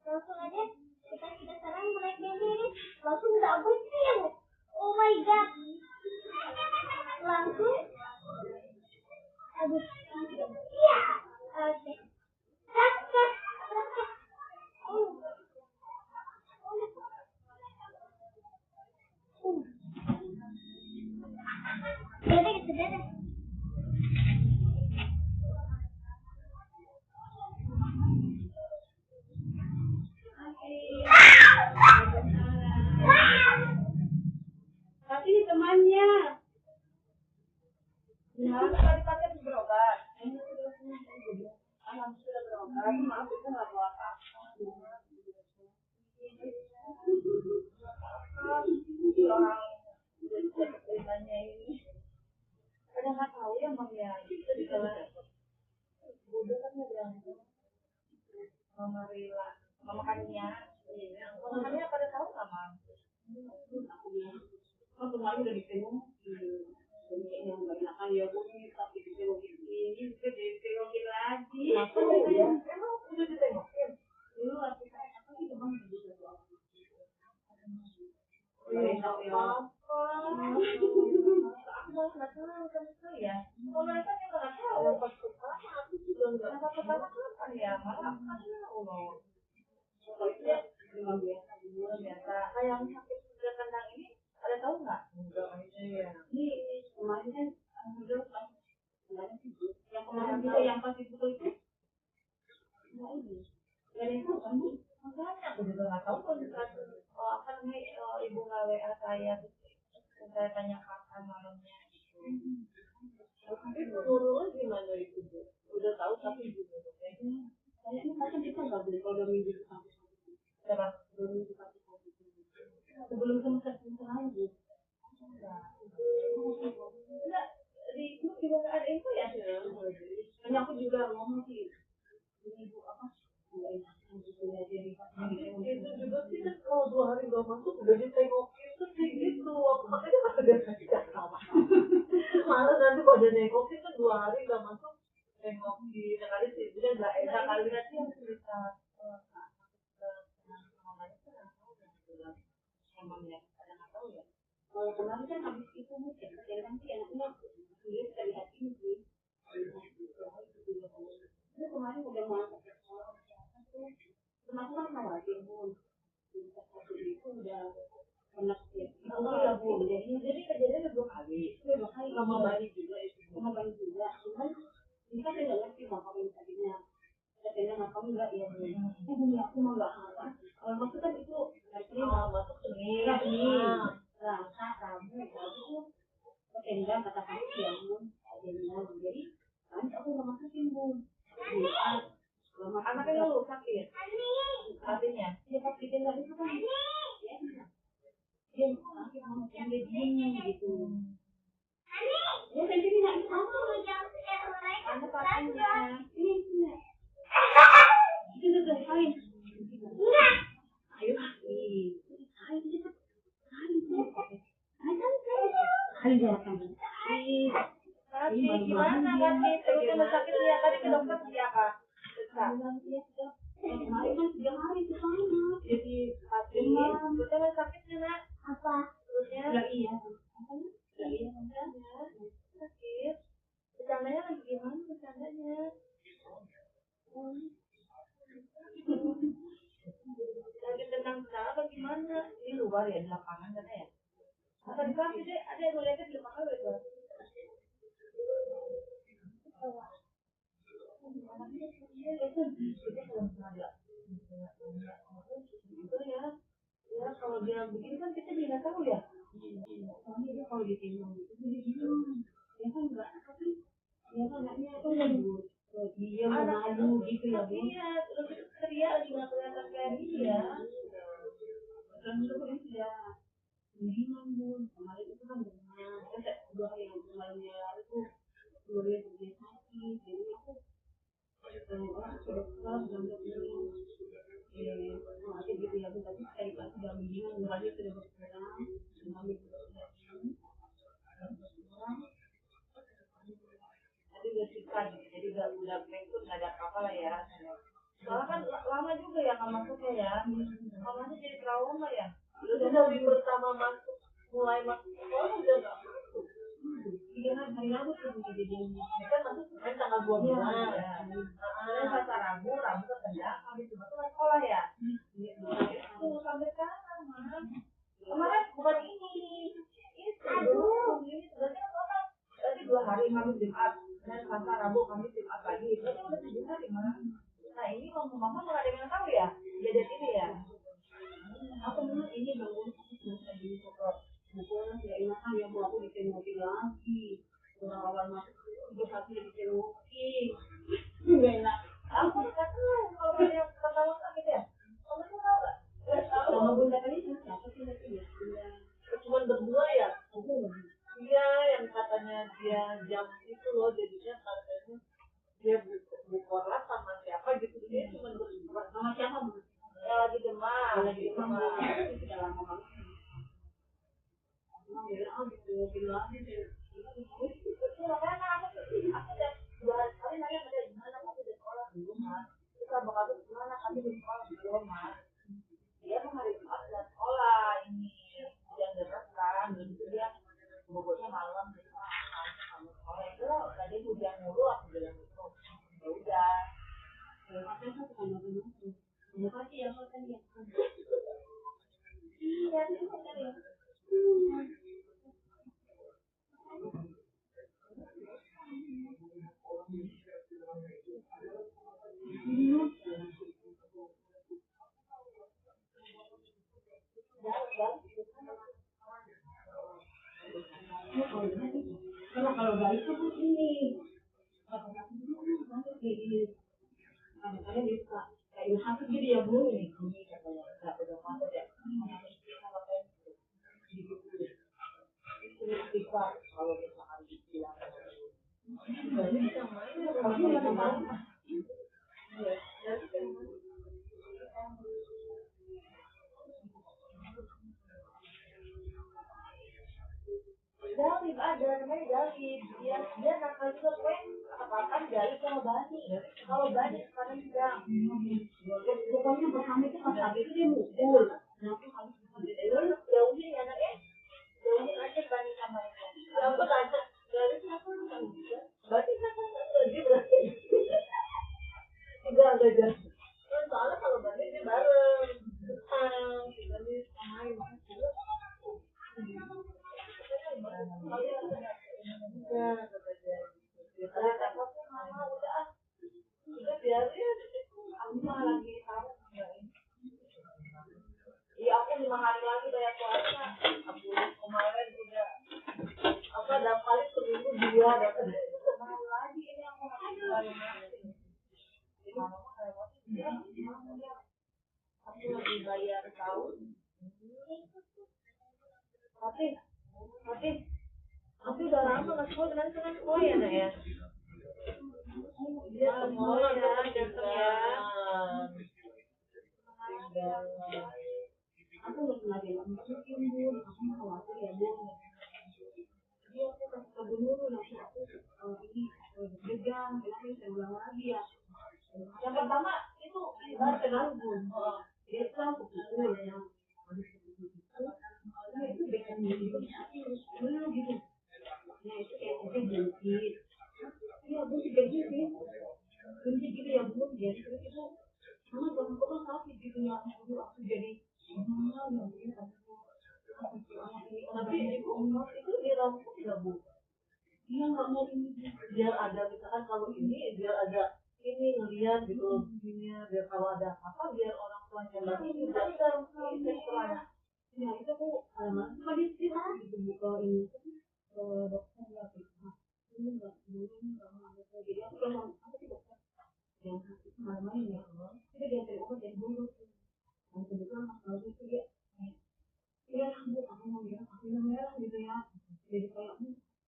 Langsung aja kita sekarang mulai berdiri, langsung double spin. Oh my god. Langsung. Aduh. Iya. Oke. Cut. Sudah. Tapi temannya. Ya, tadi pakai berobat. Alhamdulillah sudah berobat. Maaf itu nggak bawa apa-apa. Orang ceritanya ini. Ada nggak tahu ya mamnya. Itu di kelas. Bunda kan bilang Mama Rila, Mama Kania. Mama Kania pada tahu nggak Mam? Aku bilang, kan kemarin udah ditengok. Yang nggak enakan ya Bu, tapi ditengokin ini, juga ditengokin lagi. Emang udah ditengokin? Dulu waktu saya apa sih teman gitu. Apa-apa. Aku nggak tahu ya. Kalau mereka juga nggak tahu. Pas pertama aku juga nggak. Pas pertama kapan ya? Malah aku nggak tahu loh. Kalau itu ya memang biasa. Kayak yang sakit sudah kandang ini, ada tahu nggak? Enggak aja ya. Ini kemarin kan udah pas kemarin sih. Yang kemarin juga yang pas dipukul itu. Enggak ini. Gak ada yang tahu kan Bu? Makanya aku juga nggak tahu kalau apa namanya ibu nggak WA saya. Saya tanya kapan malamnya. Tapi menurut gimana itu Bu? Udah tahu tapi ibu kayaknya macam itu nggak boleh kalau udah minggu sampai berapa? 2 minggu sampai sebelum semester lagi. Enggak, di itu juga nggak ada info ya? Hanya aku juga ngomong sih. Ini Bu apa? Itu juga sih kan kalau 2 hari nggak masuk udah ditengokin terus kayak gitu. Aku makanya pas udah kasih sama. Malah nanti pada nengokin kan 2 hari nggak masuk nengok di kali sih udah nggak enak kali nanti yang cerita emangnya ada nggak tahu ya. Kalau kemarin kan habis itu mungkin kan sih anaknya sendiri dari hati sih. Ini kemarin udah mau termasuk kan khawatir Bu. Itu udah pernah ya Bu. Jadi kejadian 2 kali. 2 kali sama bayi juga itu. Sama bayi juga. Cuman ini kan saya nggak ngerti bapak ini tadinya. Katanya makam enggak ya Bu. Ya aku mau nggak apa. Maksud kan itu hari mau masuk Senin. Selasa, Rabu, itu ketendang kata kami yang jadi kami aku nggak masukin Bu. Anaknya lu sakit? Artinya? Dia pas bikin lagi itu kan dia sakit sama dia gitu. Ya kan jadi nggak bisa anak pastinya. Iya. Itu udah paling. Ayo Kasih gimana kasih terusnya sakit lihat tadi ke dokter siapa? Kemarin kan 3 hari ke sana. Jadi terusnya sakitnya nak? Apa? Terusnya? Iya. Iya sakit. Bercandanya lagi gimana bercandanya? Lagi tenang-tenang apa gimana? Di luar ya di lapangan kan ya? Atau di kafe deh ada yang lihatnya di lapangan itu. Itu ya kalau dia begini kan kita juga tahu ya. Soalnya dia kalau ditimbang gitu dia bingung. Ya kan enggak tapi ya kan anaknya itu lembut. Dia malu gitu ya Bu. Iya, lebih ceria lagi nggak kelihatan kayak dia. Dan itu ya bingung Bu. Kemarin itu kan demam. 2 hari yang kemarinnya itu kemudian dia sakit. Jadi aku orang sudah keras dan begini. Masih gitu ya Bu. Tapi saya juga sudah bingung. Mulanya sudah berkurang. Kami juga sudah bingung. Tadi udah sikat. Jadi udah itu nggak ada apa-apa lah ya rasanya. Soalnya kan lama juga ya kan masuknya ya. Mamanya jadi trauma ya. Terus dari pertama mulai masuk sekolah udah nggak masuk. Iya kan hari Rabu tuh jadi kan masuk Senin tanggal 12. Senin Selasa Rabu ketendang habis itu masuk sekolah ya. Itu sampai sekarang mah. Kemarin bukan ini. Aduh, ini berarti total. Berarti 2 hari Kamis Jumat. Senin Selasa Rabu Kamis Jumat lagi. Berarti udah 7 hari mah. Nah ini kalau mama nggak ada yang tahu ya. Jadi ini ya. Aku memang ini bangun susah di sekolah. Bukan ya enakan ya bu aku ditengokin lagi. Orang awal masuk udah satu ditengokin. Nggak enak. Aku nggak tahu kalau ada yang pertama sakit ya. Kamu tuh tahu nggak? Nggak tahu. Sama bunda tadi siapa sih nanti ya? Cuma berdua ya. Iya yang katanya dia jam itu loh jadinya katanya dia bukoran sama siapa gitu dia cuma berdua. Sama siapa bu? Ya lagi demam. Lagi demam. Sudah lama banget. Gitu lagi deh. Makanya aku udah 2 hari nanya ada gimana kamu di sekolah belum mas? Terus abang aku gimana kamu di sekolah belum mas? Dia kan hari Jumat di sekolah ini yang dekat kan, dan itu dia bobotnya malam gitu kamu sekolah itu tadi hujan mulu aku bilang gitu. Ya udah. Katanya aku kan nggak benar. Terima kasih ya mas tadi. Iya terima kasih. Karena kalau dari itu pun ini kadang-kadang dia suka kayak sakit gitu ya bu ini katanya nggak udah masuk ya kalau misalkan dibilang banyak yang mana kalau yang mana ya Galib ada namanya Galib dia nakal juga apa Galib sama Bani kalau Bani sekarang sedang pokoknya pertama itu pas habis itu dia mukul terus jauhin ya anaknya jauhin aja Bani sama itu aku tanya Galib kenapa nggak bisa Bani kenapa nggak dia berarti enggak jauh soalnya kalau Bani dia bareng Bani main Iya aku 5 hari lagi bayar puasa. Aku kemarin udah apa dapat kali seminggu 2 dapat mau lagi ini aku baru masih. Aku lagi bayar tahun. Tapi aku udah lama nggak sekolah dan kan sekolah ya nak ya. Dia sekolah ya aku nggak pernah bilang masukin bu, aku khawatir ya bu. Dia aku kasih tahu dulu nanti aku ini pegang, kenapa saya ulang lagi ya. Yang pertama itu baru kenal bu, dia tahu pukul ya. Nah itu bikin itu dulu gitu. Nah itu kayak jengkit. Iya bu juga gitu, jengkit gitu ya bu, jadi terus itu sama bang kok sakit gitu ya, aku jadi tapi itu dirampok nggak bu? Iya nggak mau ini biar ada misalkan kalau ini biar ada ini ngeliat gitu begini biar kalau ada apa biar orang tuanya lagi juga ini sekolahnya. Ya itu aku alamat tadi sih gitu buka ini dokter lagi. Ini nggak mau jadi aku kalau aku sih dokter yang malam ini ya, itu dia dari obat dari dulu. Dan kebetulan kalau itu dia ya bu aku mau bilang aku merah gitu ya jadi kayak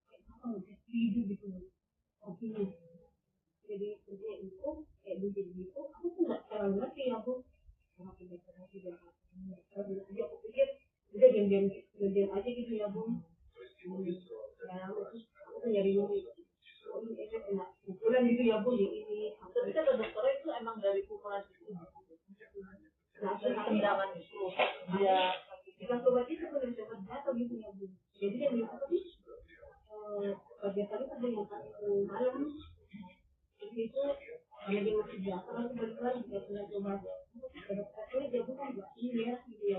apa nggak bisa tidur gitu opinya jadi kerja itu kayak jadi gitu aku tuh nggak terlalu ngerti ya bu sama pendekatan juga jadi aku pikir udah diam aja gitu ya bu ya aku tuh nyari dulu ini efek kena pukulan gitu ya bu jadi ini tapi kata dokternya itu emang dari pukulan biasa kan balik lagi dia sudah coba tapi dia bukan nggak ini ya gitu ya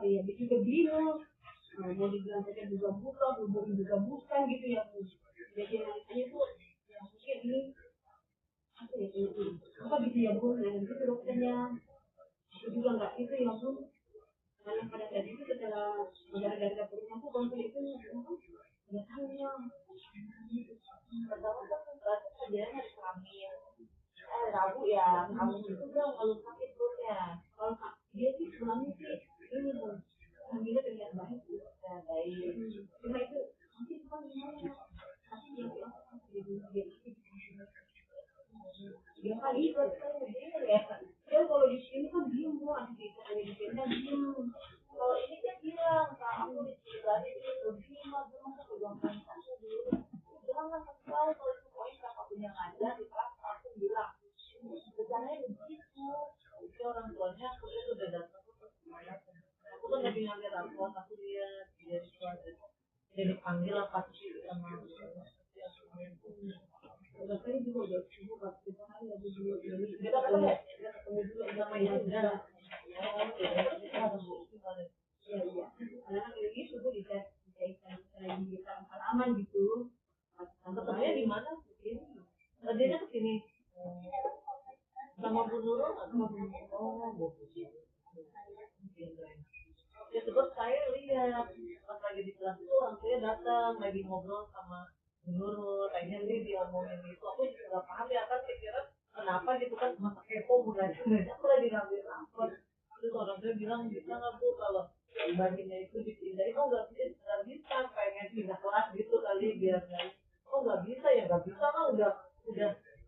ya dia juga bingung mau dibilang saja juga bukan juga bukan gitu ya jadi itu ya mungkin ini apa ya ini apa gitu ya Bu nah itu dokternya aku juga nggak itu ya Bu karena pada saat itu setelah gara-gara perutnya aku kontrol itu ya tahunya pertama kan kerjanya hari Kamis Rabu ya Kamis itu kan kalau sakit perutnya kalau dia sih sebenarnya sih ini Bu hamilnya terlihat baik Bu baik cuma itu nanti kan gimana tapi dia bilang dia kali itu ya dia kalau di sini kan diem Bu ada di tenda diem kalau ini dia bilang aku di sini tadi lebih mah aku pegang aku dulu bilang kan sekali kalau itu poin kakak punya ngajar di kelas aku bilang bercandanya begitu itu orang tuanya aku itu udah datang aku kan lagi ngambil rapor aku dia dipanggil apa sih sama udah kali juga udah sibuk pas kita hari lagi dulu ini kita ketemu dulu sama yang ada iya iya karena lagi subuh di tes lagi kita halaman gitu ketemunya di mana dia kesini sama Bu Nurul sama Bu Nurul ya sebab saya lihat pas lagi di kelas itu orang tuanya datang lagi ngobrol sama Bu Nurul kayaknya dia diomongin itu aku juga nggak paham ya kan pikiran kenapa gitu kan masa kepo bukan aku lagi ngambil rapor terus orang tua bilang bisa nggak Bu kalau bagiannya itu dipindahin nggak bisa pengen pindah kelas gitu kali biar nggak bisa ya nggak bisa mah udah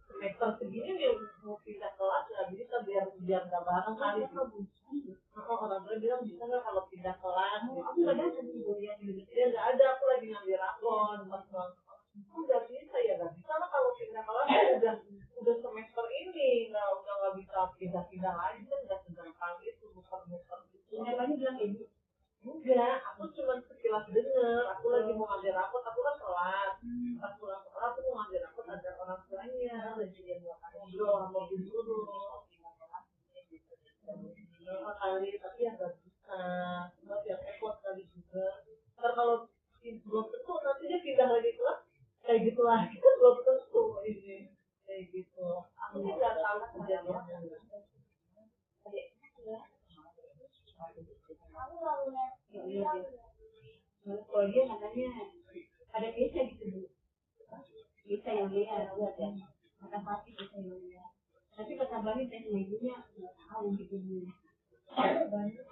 semester segini dia mau pindah kelas nggak bisa biar nggak bareng kali orang tua bilang bisa nggak kalau pindah kelas aku nggak ada dia nggak ada aku lagi ngambil rapor pas nggak bisa ya nggak bisa lah kalau pindah kelas udah semester ini nggak bisa pindah lagi kan udah segampang itu muter gitu tadi bilang ibu enggak aku cuma sekilas denger aku lagi mau ngambil rapor aku kan kelas pas pulang sekolah aku mau ngambil rapor ada orang tuanya lagi dia mau ngobrol sama Bu Nurul kali tapi yang nggak bisa sebab yang repot kali juga ntar kalau belum tentu nanti dia pindah lagi kelas kayak gitu lagi kan belum tentu ini kayak gitu aku sih nggak tahu kejadiannya kalau dia katanya ada Keisha gitu Bu Keisha yang lihat kata pasti Keisha yang lihat tapi kata Bani tes ibunya nggak tahu gitu Bu banyak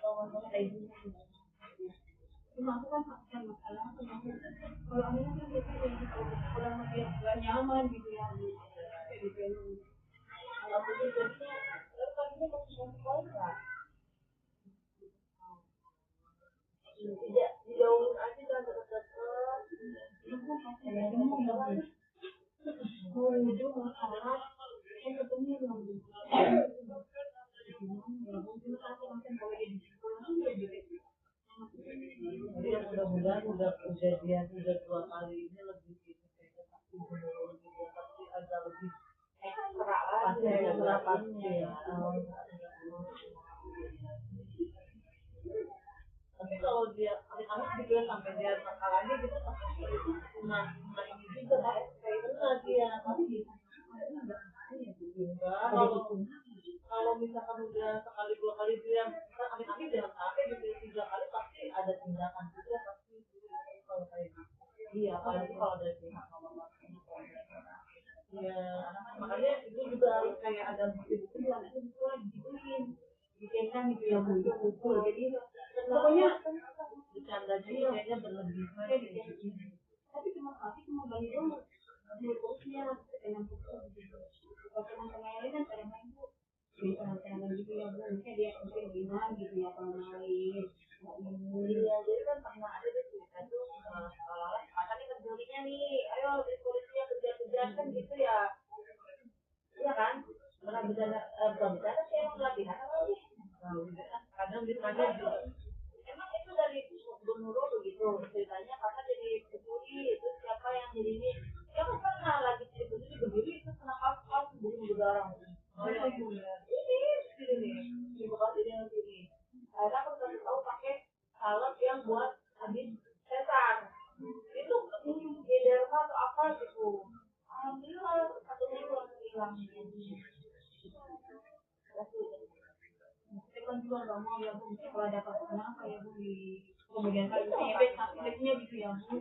kalau ngomong kayak ibunya cuma aku kan pakai masalah kalau anak kan biasanya kalau dia nggak nyaman gitu ya kayak di film kalau begitu kan ini masih sekolah nggak tidak dijauhin aja kan dekat-dekat mau wujud mau salah kan ketemu dengan ya mudah-mudahan udah kejadian udah 2 kali ini lebih gitu kayaknya pasti pasti agak lebih ekstra pasti ekstra pasti ya tapi kalau dia amit-amit gitu ya sampai dia nakal lagi gitu pasti itu nah ini juga kayak kena dia pasti enggak kalau misalkan udah sekali 2 kali dia amit-amit jangan sampai gitu 3 kali pasti ada tindakan juga pasti kalau kayak gitu iya apalagi kalau ada pihak ya makanya itu juga harus kayak ada bukti-bukti yang itu juga digituin dikirakan gitu ya pukul jadi pokoknya bercanda juga kayaknya berlebihan tapi cuma bagi dong mulutnya dengan pukul gitu kalau teman-teman yang lain kan pada main tuh teman-teman gitu ya Bu mungkin dia mungkin gimana gitu ya kalau main iya jadi kan pernah ada di cerita tuh seolah-olah katanya pencurinya nih ayo polisinya kejar-kejar kan gitu ya iya kan pernah bercanda bukan bercanda sih emang latihan apa sih kadang ditanya juga emang itu dari Bu Nurul begitu ceritanya kakak jadi pencuri itu siapa yang jadi ini ya kan pernah lagi jadi pencuri berdiri itu hilang ini. Saya kan juga nggak mau ya Bu, kalau ada apa-apa ya Bu di kemudian hari sakitnya gitu ya Bu.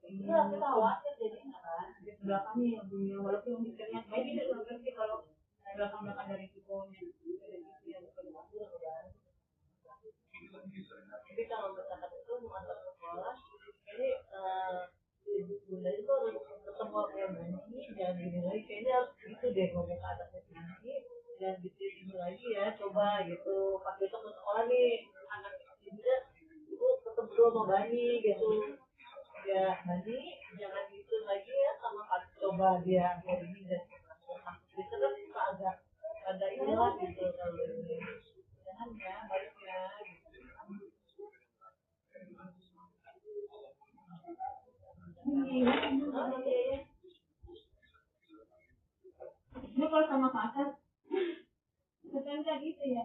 Iya, kita khawatir jadinya kan. Di belakangnya ya Bu, ya walaupun mikirnya baik tidak ngerti kalau belakang-belakang ada risikonya. Tapi kalau misalkan itu mengantar ke sekolah, ini bunda itu harus ketemu kayak Bani, jangan gini lagi, kayaknya harus gitu deh ngomong ke anaknya Bani, jangan gitu ini lagi ya, coba gitu, pas besok ke sekolah nih, anak ibunya, ibu ketemu dulu sama Bani gitu, ya Bani, jangan gitu lagi ya sama Pak, coba dia hari ini dan itu kan suka agak ada inilah gitu kalau ini, jangan ya, baik ya, gitu. Ini kalau sama pasar, sekarang kan gitu ya,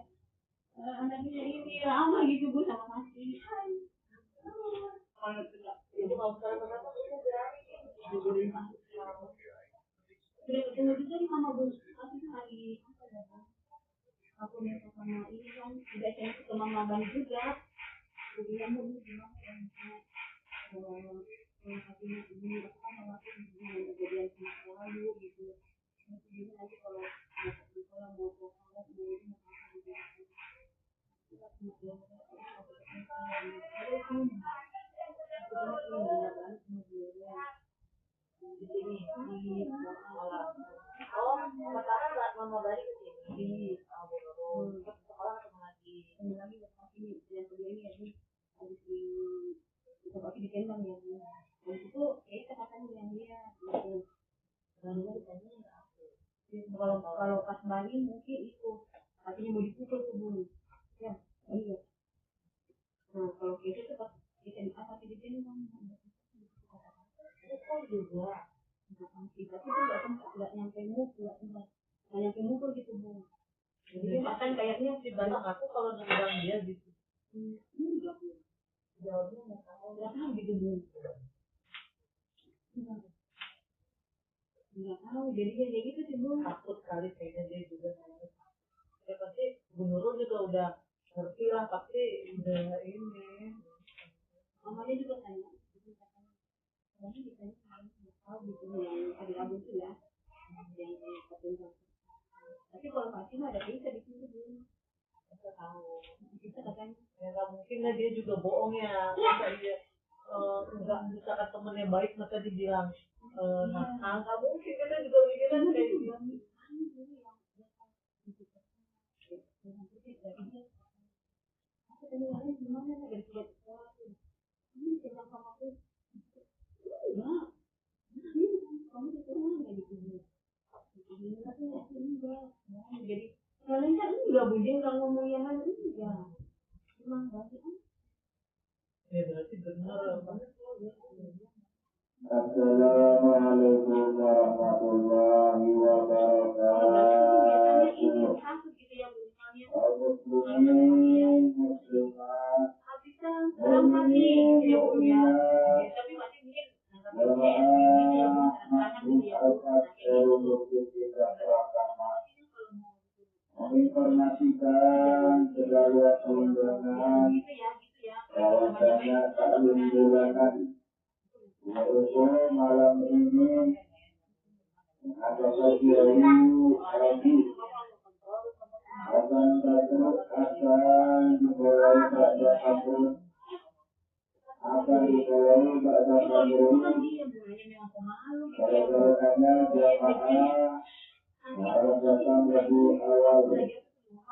anaknya ini lama gitu Bu sama masih. Kalau tidak, Itu kalau sekarang kenapa kita berani dibully sudah ketemu juga nih sama Bu, tapi hari apa ya Bu? Aku minta sama ini kan, udah saya ke Mama Bani juga. Kemudian Bu gimana ya? Hatinya ini aku kan sama aku dengan kejadian semasa lalu gitu. Jadi nanti kalau di sekolah mau ke sekolah ini di sini di sekolah. Oh, sekarang nggak Mama Bani ke sini di sekolah ketemu lagi. lagi ini yang kedua ini ya habis di seperti di kandang ya dan itu kita katanya yang dia gitu Lalu ditanya kalau pas Bali mungkin itu artinya mau dipukul tuh Bu ya iya nah kalau itu tuh pas kita di apa di kandang itu juga kita tuh nggak nyampe mukul nggak nyampe mukul gitu Bu jadi dia makan kayaknya di belakang aku kalau nendang dia gitu. jawabnya nggak tahu gitu Bu nggak tahu jadi dia kayak gitu sih Bu Takut kali kayaknya dia juga. Ya pasti Bu Nurul juga udah ngerti lah, pasti udah ini. mamanya juga tanya mamanya ditanya nggak tahu gitu yang ada lagu itu ya yang ketentuan tapi kalau masih ada bisa di sini Bu Kita tahu. kita katanya Ya nggak mungkin lah dia juga bohong ya. Masa dia nggak misalkan temennya baik masa dibilang nakal, nggak mungkin, kita juga mikirnya kayak gitu. aku tanya lagi gimana dari sudah sekolah ini tentang sama aku enggak kamu di rumah nggak gitu jadi kalian kan enggak Bu dia nggak ngomong yang lain enggak cuma nggak sih Ya berarti benar. Assalamualaikum warahmatullahi wabarakatuh. Muslimin, muslimat, menginformasikan sebuah undangan bahwasanya taklim bulanan yaitu malam ini ada Kiai Haji akan dimulai pada April Karena jamaah harus datang lebih awal.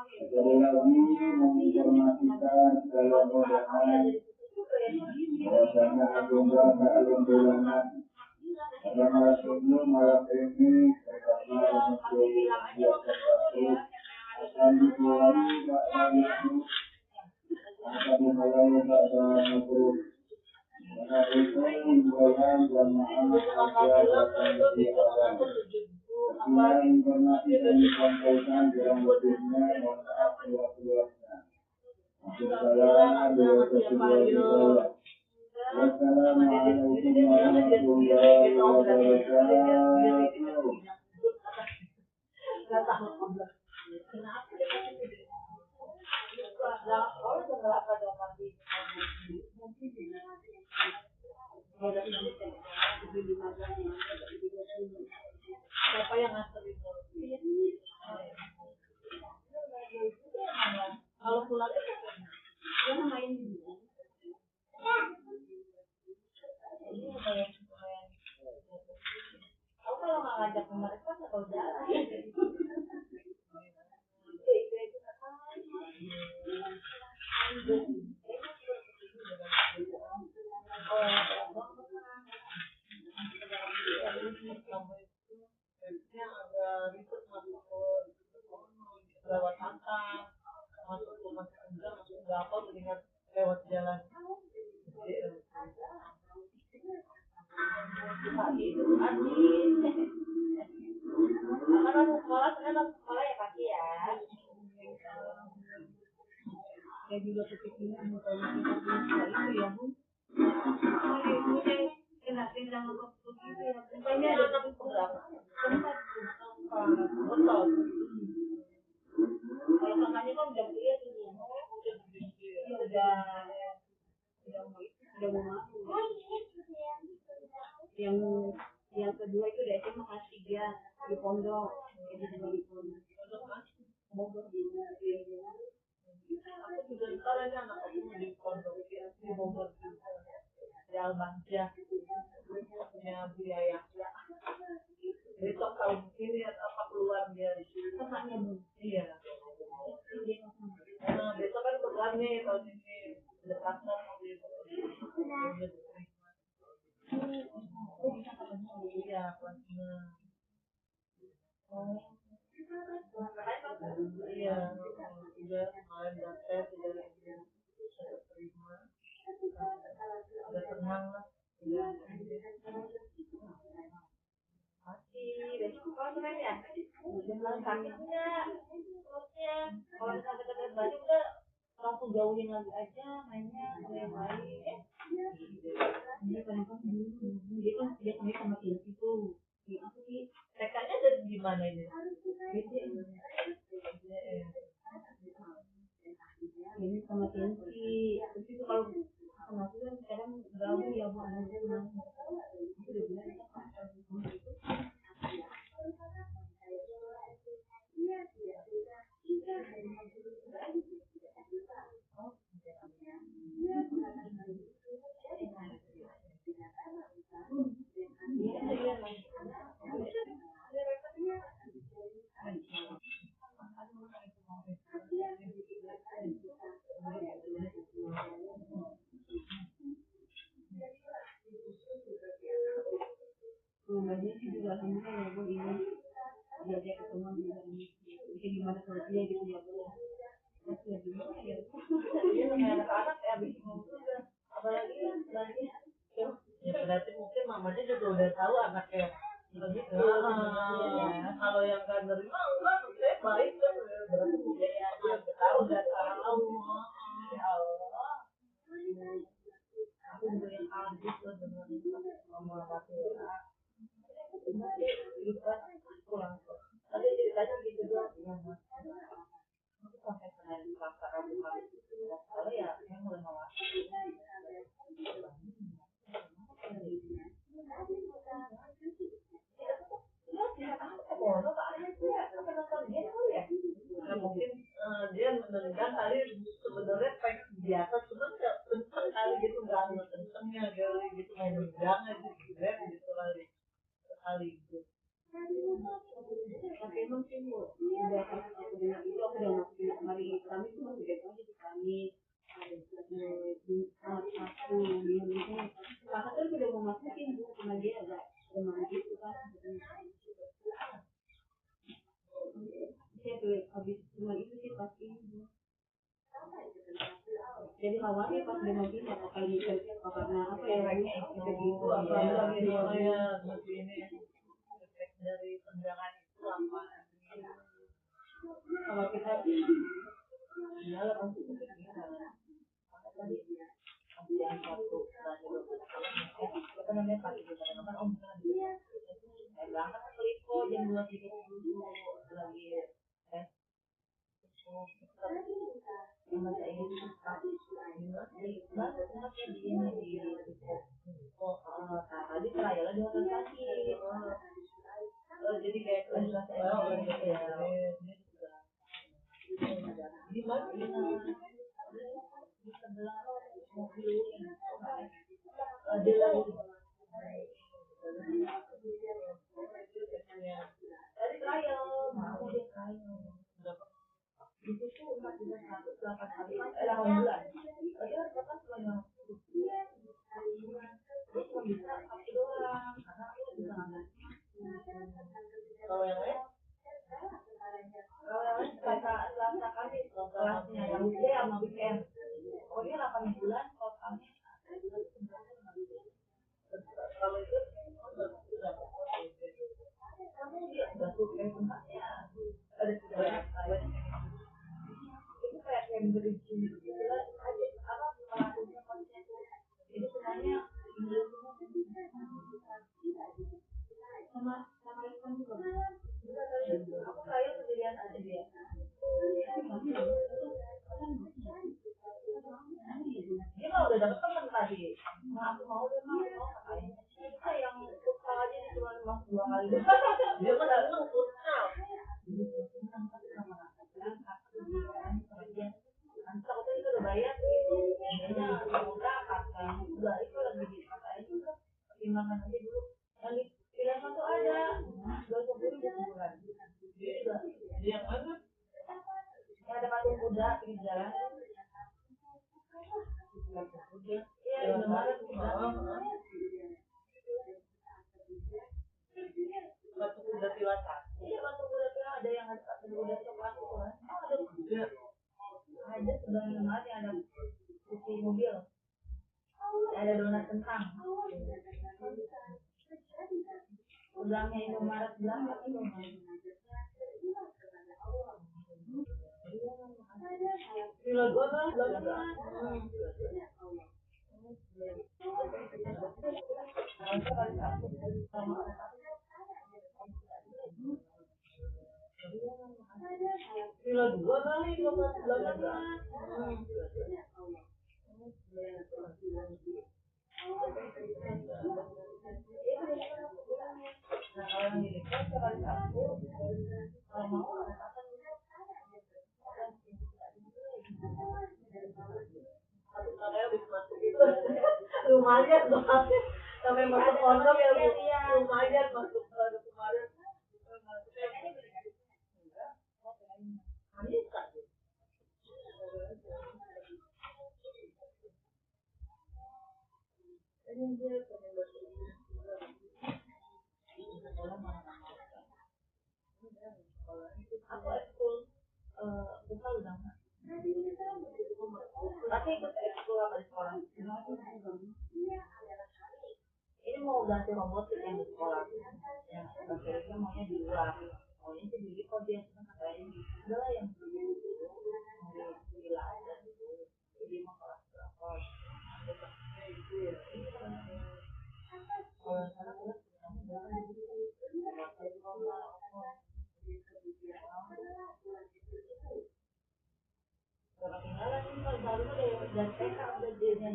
Sekali lagi menginformasikan dalam undangan bahwasanya agenda taklim bulanan pada malam ini bersama Masjid akan dimulai pada Minggu akan dimulai pada April. Karena itu himbauan jamaah agar datang lebih awal. Sekian informasi yang disampaikan kurang lebihnya mohon maaf seluas-luasnya. Assalamualaikum warahmatullahi wabarakatuh. Wassalamualaikum warahmatullahi wabarakatuh. Nggak tahu kenapa dia kasih gede. Oh setelah pada mati siapa yang nganterin kalau pulangnya Dia main juga. aku kalau nggak ngajak mereka nggak tahu jalan. Lewat atas masuk ke masuk berapa mendingan lewat jalan sekolah ya pagi ya Saya juga kepikiran mau tahu itu ya Bu. Kena pinggang apa begitu ya. bukannya ada tapi berapa tempat betul kalau kakaknya kan udah kuliah tuh Udah mau masuk. Yang kedua itu udah SMA kelas 3 di pondok. Jadi di pondok. aku juga ntar aja anak aku mau di pondok di Bogor di Albanjah punya biaya besok tahun ini apa keluar dia Kakaknya Bu. iya nah besok kan keluar nih tahun ini dekatnya mau di iya pastinya iya udah kemarin daftar sudah terima udah tenang lah masih besok sekolah keren ya sakit enggak perutnya kalau misalnya deket baju udah langsung jauhin lagi aja mainnya sama yang lain ya Dia kadang-kadang dia sama Tinsi tuh. Apa sih? TK-nya dari di mana ini? Ini sama Tinsi. Terus itu kalau sama aku kan sekarang gabung ya Bu anaknya bilang. Aku udah bilang Namanya sih juga alhamdulillah ya Bu ini diajak ketemu juga ini. Mungkin gimana kalau dia gitu ya Bu. Masih ya gimana ya. Dia namanya anak-anak ya bingung juga apalagi lagi ya berarti mungkin mamanya juga udah tahu anaknya begitu kalau yang nggak nerima enggak saya baik kan berarti mungkin ya dia tahu udah tahu ya Allah aku juga yang habis loh dengan mama pakai pulang tadi ceritanya gitu doang aku sampai kena dipaksa aku kalau ya yang mulai khawatir mungkin dia menendang kali sebenarnya pengen biasa cuman nggak kenceng kali gitu nggak ada kencengnya gitu main nendang aja gitu kali gitu Tapi emang sih Bu udah pas aku dengar itu aku udah masuk hari Kamis tuh masih besok aja di Kamis. Aku minggu ini kakak tuh udah mau masukin Bu cuma dia agak demam gitu kan. Saya tuh habis cuma itu sih pasti Bu. Jadi khawatir pas dia mau pindah apakah ini karena apa ya efek itu apa ya masih ini efek dari tendangan itu apa kalau kita ya lah pasti kepikiran tadi yang satu tadi jam 2.30 lagi tes yang bahasa Inggris tadi trialnya di hotel kaki jadi kayak kelas gitu ya di mana di sebelah mobil ada lagi dari trial mau dia trial itu tuh 4.108 hari 8 bulan dia harus kan semuanya dia cuma bisa pakai doang karena aku bisa ngambil kalau yang lain selasa kami kelasnya yang weekday sama weekend pokoknya 8 bulan kalau kami kalau itu kamu dia udah survei tempatnya ada itu kayak Cambridge gitu lah aja apa pelakunya konsep itu sebenarnya sama respon juga aku kayak pilihan aja dia dia kalau udah dapet temen tadi aku mau katanya kita yang futsal aja nih cuma masuk 2 kali dia kan datang futsal nanti takutnya kita udah bayar itu kayaknya udah kata udah itu lagi dikatain juga pertimbangan aja dulu yang di pilihan satu ada 20 sebulan dia yang mana yang ada patung kuda di jalan iya di Indomaret patung kuda Tilasan iya patung kuda Tilasan ada yang ada patung kuda coklat itu kan ada kuda ada sebelah Indomaret yang ada putih mobil ada donat kentang sebelahnya Indomaret belakang itu Villa gua kan Villa 2 kali 15 kan nah kalau yang di dekat sekali Sabtu kalau mau ada kapan makanya habis masuk itu lumayan banget sampai masuk pondok ya Bu lumayan masuk kemarin bisa ini dia aku ekskul bukan udah tapi ikut ekskul apa di sekolah ini mau ganti robotik yang di sekolah yang akhirnya maunya di luar maunya sendiri kok dia katanya adalah yang gila aja jadi mau kelas berapa kalau sana kelas ketinggalan nih kalau seharusnya dari TK udah jadinya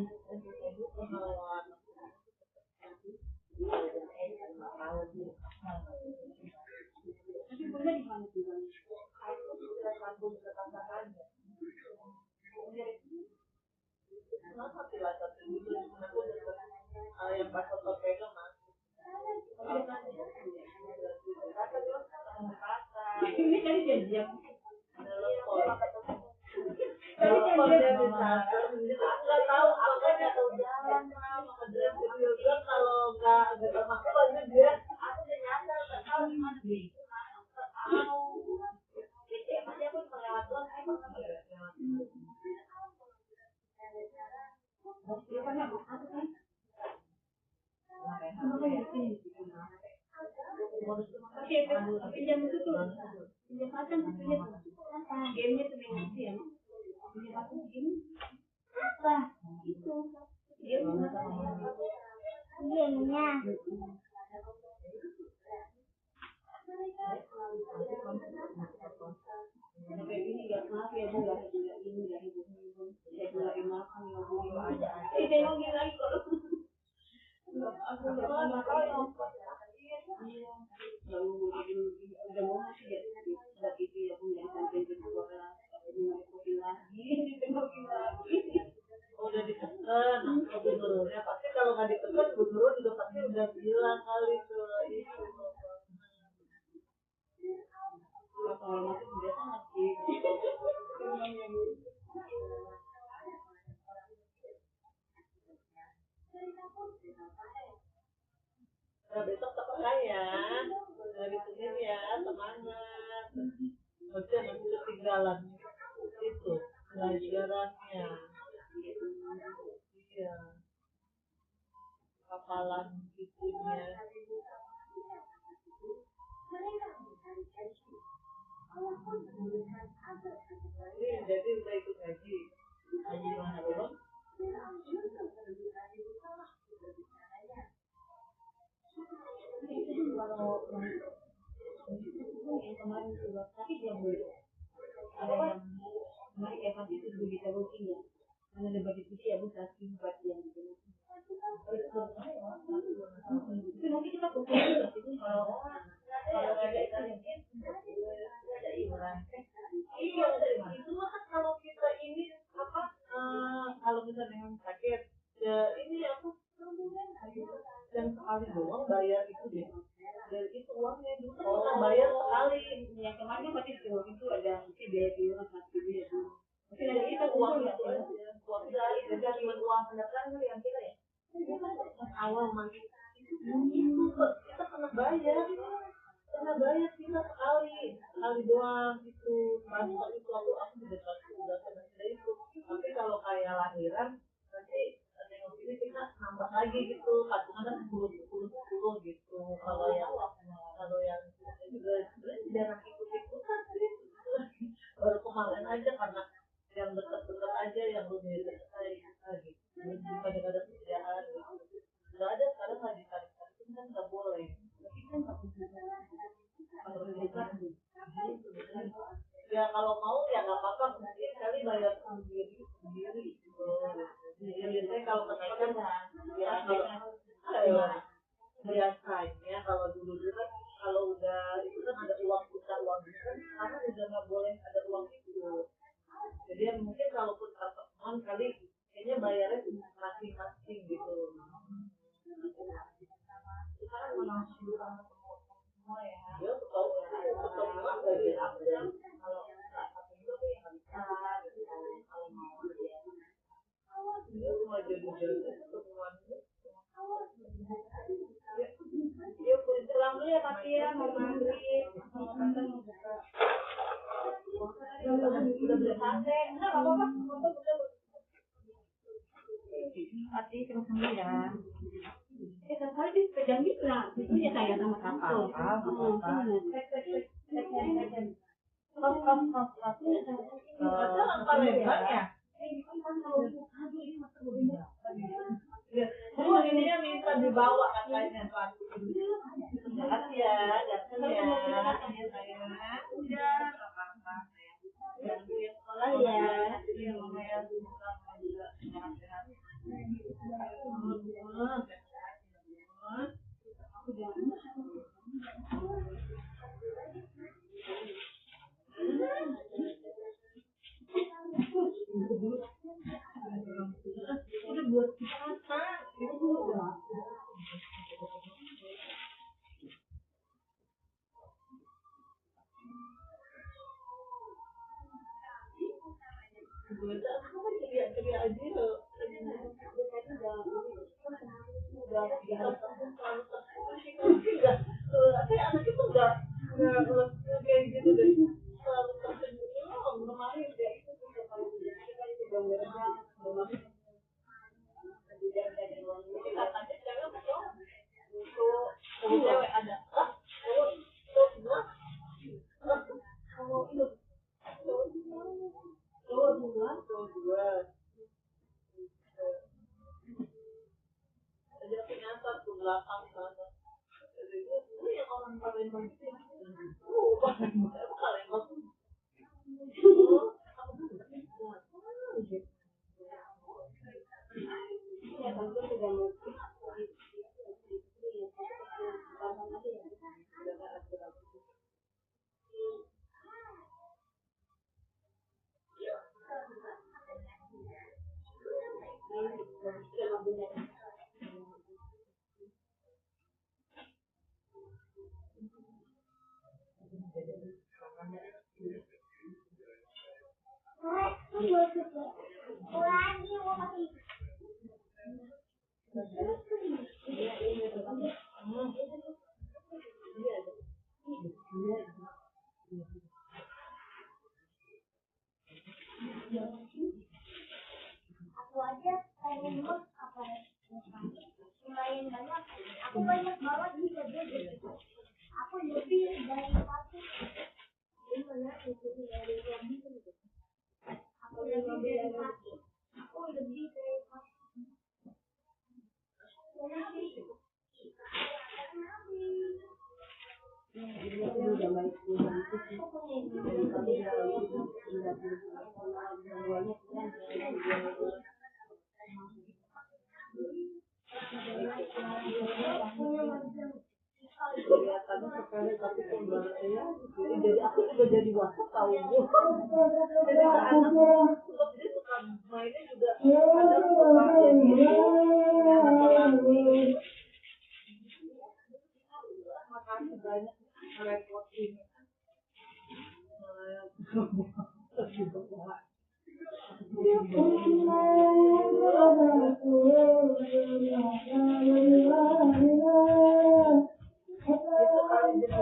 tapi bunda di mana sih? Aku sudah sambung ke tantangannya. Kenapa tidak satu itu aku yang pas foto pegang mas? Ini kan janjian. Nggak tahu apa nggak tahu jalan dia bilang kalau nggak termasuk aja dia aku udah nyadar nggak tahu di mana sih tahu jadi aja pun melewat doang saya pernah melewat dia kan apa kan pinjam itu tuh pinjam pasang pinjam apa gamenya tuh main itu ya pinjam pasang begini apa itu gamenya gamenya dari Seninnya semangat. Maksudnya nanti ketinggalan itu pelajarannya. Iya. Hafalan itunya. Jadi udah ikut ngaji. Ngaji mana belum? Kalau yang kemarin juga, tapi dia belum ada yang kemarin kayak pasti sudah bisa booking ya. Karena ada budget itu ya bukan buat yang itu. Itu nanti kita booking itu kalau ada itu yang ada iuran. Iya, itu mah kan kalau kita ini apa? Kalau misalnya yang sakit, ya ini apa? Yang sekali doang bayar itu deh. Dari itu uangnya dulu kan bayar sekali. Yang kemarin pasti itu ada biaya iuran pasti ya. Tapi nanti kita uang itu aja. Uang Jadi cuma uang pendaftaran yang kita ya. awal masuk itu kita pernah bayar kita sekali doang itu transfer itu aku udah transfer itu. Tapi kalau kayak lahiran nanti yang ini kita nambah lagi gitu patungan 10 gitu. Kalau yang juga sebenarnya jarang ikut-ikutan sih. Baru kemarin aja karena yang dekat-dekat aja yang lebih dekat kayak gitu. Pada ada kerjaan gitu. Nggak ada sekarang lagi tarik-tarik itu kan nggak boleh. Tapi kan nggak boleh. Ya kalau mau ya nggak apa-apa. Mungkin kali bayar sendiri gitu. Ya biasanya kalau kenaikan ya biasanya kalau dulu kan kalau udah itu kan ada uang kan karena udah nggak boleh ada uang itu. Jadi ya mungkin kalaupun pertemuan kali kayaknya bayarnya masing-masing gitu. Sekarang memang semua ya. Ya ketemu lagi apa? Kalau itu ya bisa kalau mau ya. Dia cuma jadi pertemuan. Yuk pulang dulu ya Pak ya, mau maghrib. Udah beli sate, enggak apa-apa. Pati terus dulu ya. Sekali dipegang gitu lah. Itu ya saya sama kamu. Oh ininya minta dibawa katanya Pak. Makasih ya, datang ya. Udah, apa-apa. Ganggu ya sekolah ya. Iya, mama ya juga sehat-sehat. Udah buat apa? Itu udah. Ceria aja loh. Anak itu enggak kayak gitu deh. Selalu tersenyum, kemarin dia itu katanya cewek cewek ada dua ada penyasar tuh belakang sana itu yang orang Palembang itu Palembang Ya, tentu sudah mau. udah baik udah itu sih. Tapi kalau itu udah duanya kan kelihatannya sepele tapi pembahasannya jadi aku juga jadi WhatsApp tahu bu. Jadi anak sebab dia suka mainnya juga ada suka yang gitu makasih banyak merepotin itu kali dia